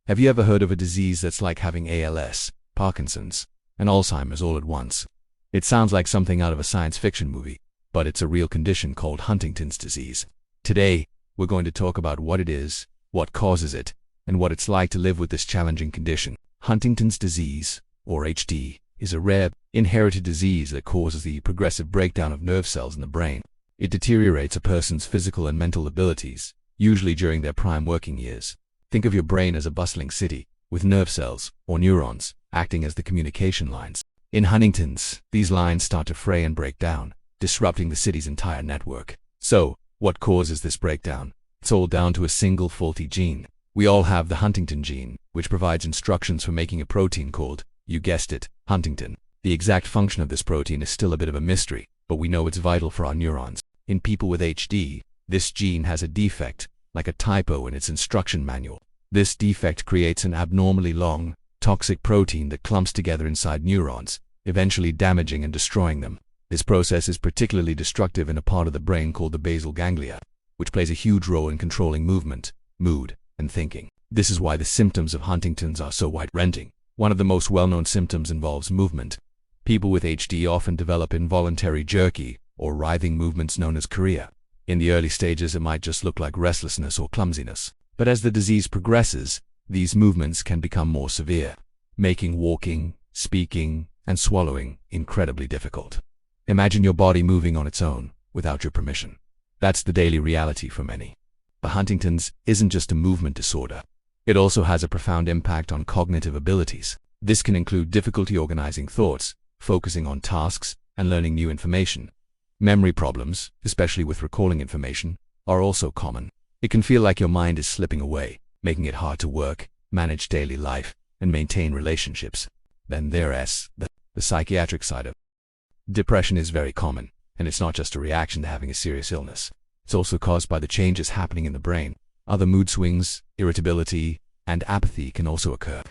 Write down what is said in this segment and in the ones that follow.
Have you ever heard of a disease that's like having ALS, Parkinson's, and Alzheimer's all at once? It sounds like something out of a science fiction movie, but it's a real condition called Huntington's disease. Today, we're going to talk about what it is, what causes it, and what it's like to live with this challenging condition. Huntington's disease, or HD, is a rare, inherited disease that causes the progressive breakdown of nerve cells in the brain. It deteriorates a person's physical and mental abilities, usually during their prime working years. Think of your brain as a bustling city, with nerve cells, or neurons, acting as the communication lines. In Huntington's, these lines start to fray and break down, disrupting the city's entire network. So, what causes this breakdown? It's all down to a single faulty gene. We all have the Huntington gene, which provides instructions for making a protein called, you guessed it, Huntington. The exact function of this protein is still a bit of a mystery, but we know it's vital for our neurons. In people with HD, this gene has a defect, like a typo in its instruction manual. This defect creates an abnormally long, toxic protein that clumps together inside neurons, eventually damaging and destroying them. This process is particularly destructive in a part of the brain called the basal ganglia, which plays a huge role in controlling movement, mood, and thinking. This is why the symptoms of Huntington's are so wide-ranging. One of the most well-known symptoms involves movement. People with HD often develop involuntary jerky, or writhing movements known as chorea. In the early stages, it might just look like restlessness or clumsiness. But as the disease progresses, these movements can become more severe, making walking, speaking, and swallowing incredibly difficult. Imagine your body moving on its own, without your permission. That's the daily reality for many. But Huntington's isn't just a movement disorder. It also has a profound impact on cognitive abilities. This can include difficulty organizing thoughts, focusing on tasks, and learning new information. Memory problems, especially with recalling information, are also common. It can feel like your mind is slipping away, making it hard to work, manage daily life, and maintain relationships. Then there's the psychiatric side of it. Depression is very common, and it's not just a reaction to having a serious illness. It's also caused by the changes happening in the brain. Other mood swings, irritability, and apathy can also occur.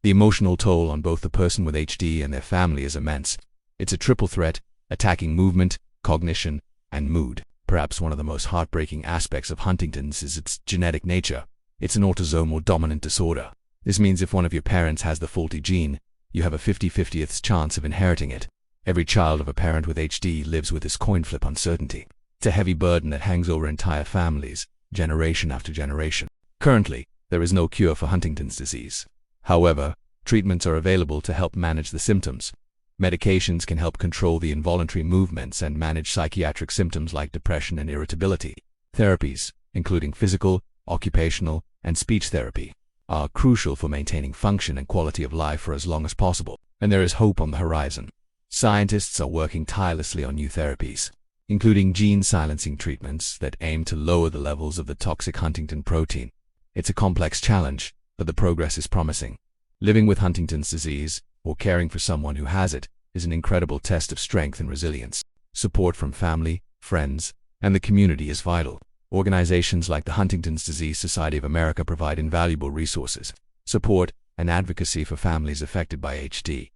The emotional toll on both the person with HD and their family is immense. It's a triple threat, attacking movement, cognition, and mood. Perhaps one of the most heartbreaking aspects of Huntington's is its genetic nature. It's an autosomal dominant disorder. This means if one of your parents has the faulty gene, you have a 50/50th chance of inheriting it. Every child of a parent with HD lives with this coin flip uncertainty. It's a heavy burden that hangs over entire families, generation after generation. Currently, there is no cure for Huntington's disease. However, treatments are available to help manage the symptoms. Medications can help control the involuntary movements and manage psychiatric symptoms like depression and irritability. Therapies, including physical, occupational, and speech therapy, are crucial for maintaining function and quality of life for as long as possible. And there is hope on the horizon. Scientists are working tirelessly on new therapies, including gene-silencing treatments that aim to lower the levels of the toxic Huntington protein. It's a complex challenge, but the progress is promising. Living with Huntington's disease, or caring for someone who has it, is an incredible test of strength and resilience. Support from family, friends, and the community is vital. Organizations like the Huntington's Disease Society of America provide invaluable resources, support, and advocacy for families affected by HD.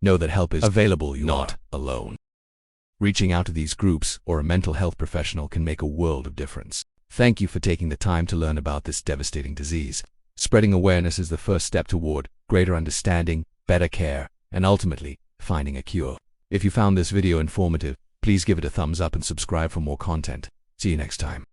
Know that help is available. You're not alone. Reaching out to these groups or a mental health professional can make a world of difference. Thank you for taking the time to learn about this devastating disease. Spreading awareness is the first step toward greater understanding, better care, and ultimately, finding a cure. If you found this video informative, please give it a thumbs up and subscribe for more content. See you next time.